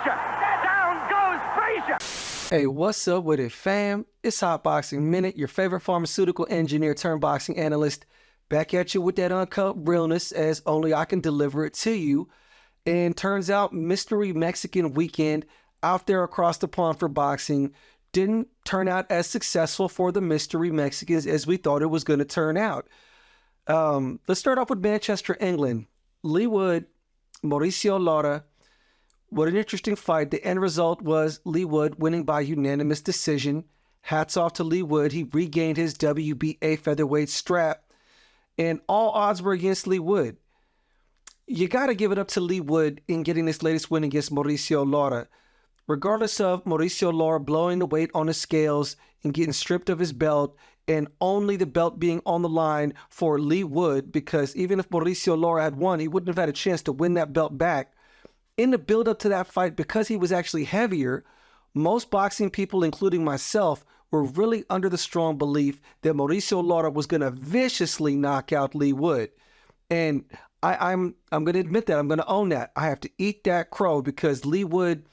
Down goes Frazier! Hey, what's up with it, fam? It's Hot Boxing Minute, your favorite pharmaceutical engineer turned boxing analyst, back at you with that uncut realness as only I can deliver it to you. And turns out Mystery Mexican weekend out there across the pond for boxing didn't turn out as successful for the Mystery Mexicans as we thought it was going to turn out. Let's start off with Manchester, England. Leigh Wood, Mauricio Lara. What an interesting fight. The end result was Leigh Wood winning by unanimous decision. Hats off to Leigh Wood. He regained his WBA featherweight strap. And all odds were against Leigh Wood. You got to give it up to Leigh Wood in getting this latest win against Mauricio Lara. Regardless of Mauricio Lara blowing the weight on the scales and getting stripped of his belt, and only the belt being on the line for Leigh Wood, because even if Mauricio Lara had won, he wouldn't have had a chance to win that belt back. In the build-up to that fight, because he was actually heavier, most boxing people, including myself, were really under the strong belief that Mauricio Lara was going to viciously knock out Leigh Wood. And I'm going to admit that. I'm going to own that. I have to eat that crow because Leigh Wood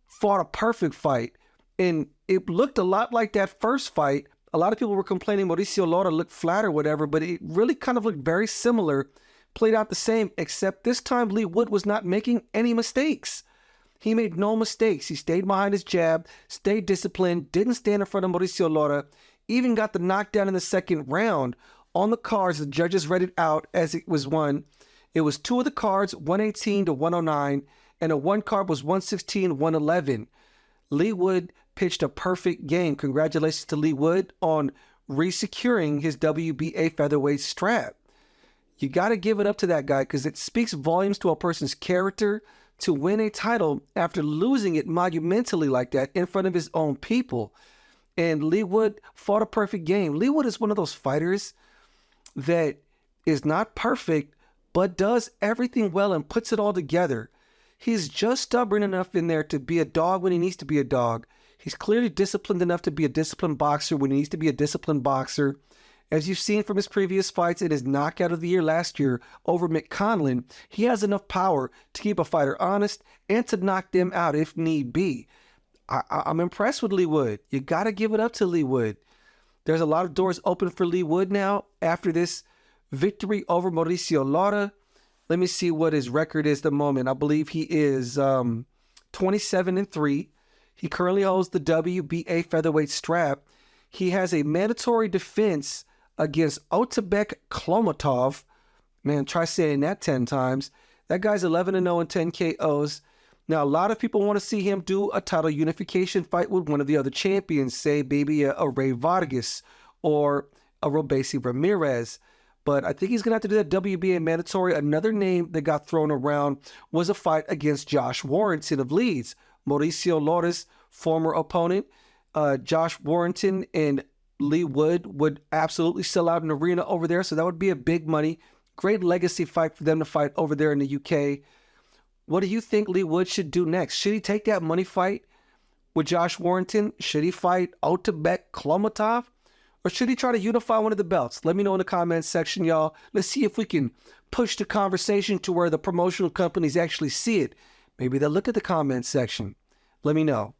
fought a perfect fight. And it looked a lot like that first fight. A lot of people were complaining Mauricio Lara looked flat or whatever, but it really kind of looked very similar. Played out the same, except this time Leigh Wood was not making any mistakes. He made no mistakes. He stayed behind his jab, stayed disciplined, didn't stand in front of Mauricio Lara, even got the knockdown in the second round. On the cards, the judges read it out as it was won. It was two of the cards, 118 to 109, and a one card was 116, 111. Leigh Wood pitched a perfect game. Congratulations to Leigh Wood on resecuring his WBA featherweight strap. You got to give it up to that guy because it speaks volumes to a person's character to win a title after losing it monumentally like that in front of his own people. And Leigh Wood fought a perfect game. Leigh Wood is one of those fighters that is not perfect, but does everything well and puts it all together. He's just stubborn enough in there to be a dog when he needs to be a dog. He's clearly disciplined enough to be a disciplined boxer when he needs to be a disciplined boxer. As you've seen from his previous fights in his knockout of the year last year over Mick Conlan, he has enough power to keep a fighter honest and to knock them out if need be. I'm impressed with Leigh Wood. You got to give it up to Leigh Wood. There's a lot of doors open for Leigh Wood now after this victory over Mauricio Lara. Let me see what his record is at the moment. I believe he is 27-3. He currently holds the WBA featherweight strap. He has a mandatory defense against Otabek Klomatov. Man, try saying that 10 times. That guy's 11-0 and 10 KOs. Now, a lot of people want to see him do a title unification fight with one of the other champions, say maybe a Ray Vargas or a Robesi Ramirez. But I think he's going to have to do that WBA mandatory. Another name that got thrown around was a fight against Josh Warrington of Leeds, Mauricio Lara's former opponent. Josh Warrington and Leigh Wood would absolutely sell out an arena over there, so that would be a big money. Great legacy fight for them to fight over there in the UK. What do you think Leigh Wood should do next? Should he take that money fight with Josh Warrington? Should he fight Otabek Klomatov? Or should he try to unify one of the belts? Let me know in the comments section, y'all. Let's see if we can push the conversation to where the promotional companies actually see it. Maybe they'll look at the comments section. Let me know.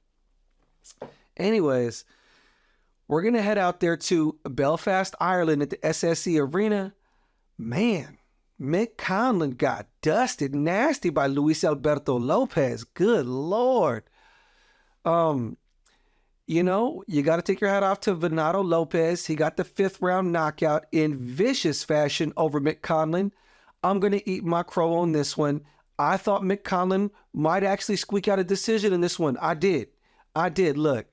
Anyways, we're going to head out there to Belfast, Ireland at the SSE Arena. Man, Mick Conlan got dusted nasty by Luis Alberto Lopez. Good Lord. You know, you got to take your hat off to Venado Lopez. He got the 5th round knockout in vicious fashion over Mick Conlan. I'm going to eat my crow on this one. I thought Mick Conlan might actually squeak out a decision in this one. I did. Look,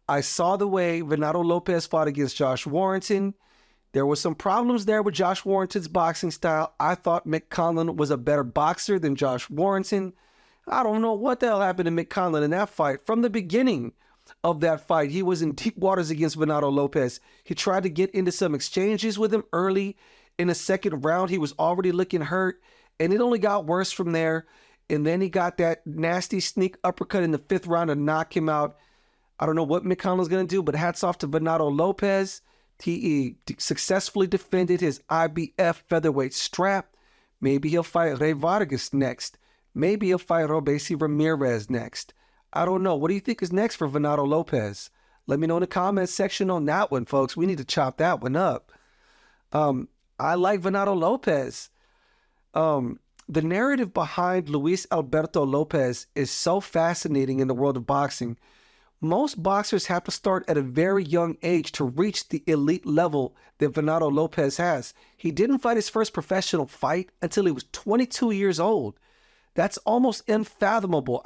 I saw the way Venado Lopez fought against Josh Warrington. There were some problems there with Josh Warrington's boxing style. I thought Mick Conlan was a better boxer than Josh Warrington. I don't know what the hell happened to Mick Conlan in that fight. From the beginning of that fight, he was in deep waters against Venado Lopez. He tried to get into some exchanges with him early. In the second round, he was already looking hurt, and it only got worse from there. And then he got that nasty sneak uppercut in the 5th round to knock him out. I don't know what Mick Conlan's going to do, but hats off to Venado Lopez. He successfully defended his IBF featherweight strap. Maybe he'll fight Ray Vargas next. Maybe he'll fight Robeisy Ramirez next. I don't know. What do you think is next for Venado Lopez? Let me know in the comments section on that one, folks. We need to chop that one up. I like Venado Lopez. The narrative behind Luis Alberto Lopez is so fascinating in the world of boxing. Most boxers have to start at a very young age to reach the elite level that Venado Lopez has. He didn't fight his first professional fight until he was 22 years old. That's almost unfathomable.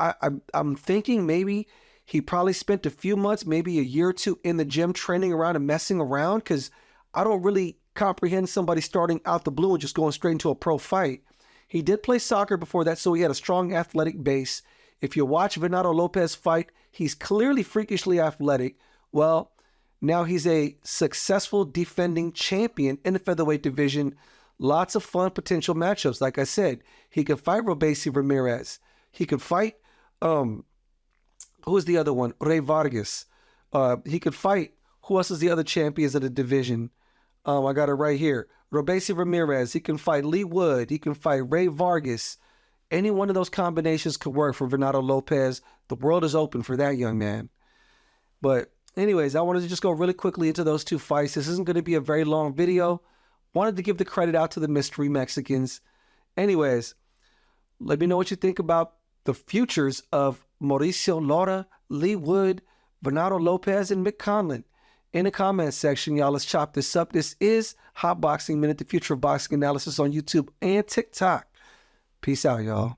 I'm thinking maybe he probably spent a few months, maybe a year or two in the gym training around and messing around, because I don't really comprehend somebody starting out the blue and just going straight into a pro fight. He did play soccer before that, so he had a strong athletic base. If you watch Venado Lopez fight, he's clearly freakishly athletic. Well, now he's a successful defending champion in the featherweight division. Lots of fun potential matchups. Like I said, he could fight Robeisy Ramirez. He could fight, who is the other one? Rey Vargas. He could fight, who else is the other champions of the division? I got it right here. Robeisy Ramirez. He can fight Leigh Wood. He can fight Rey Vargas. Any one of those combinations could work for Venado Lopez. The world is open for that young man. But anyways, I wanted to just go really quickly into those two fights. This isn't going to be a very long video. Wanted to give the credit out to the mystery Mexicans. Anyways, let me know what you think about the futures of Mauricio Lara, Leigh Wood, Venado Lopez, and Mick Conlan. In the comments section, y'all, let's chop this up. This is Hot Boxing Minute, the future of boxing analysis on YouTube and TikTok. Peace out, y'all.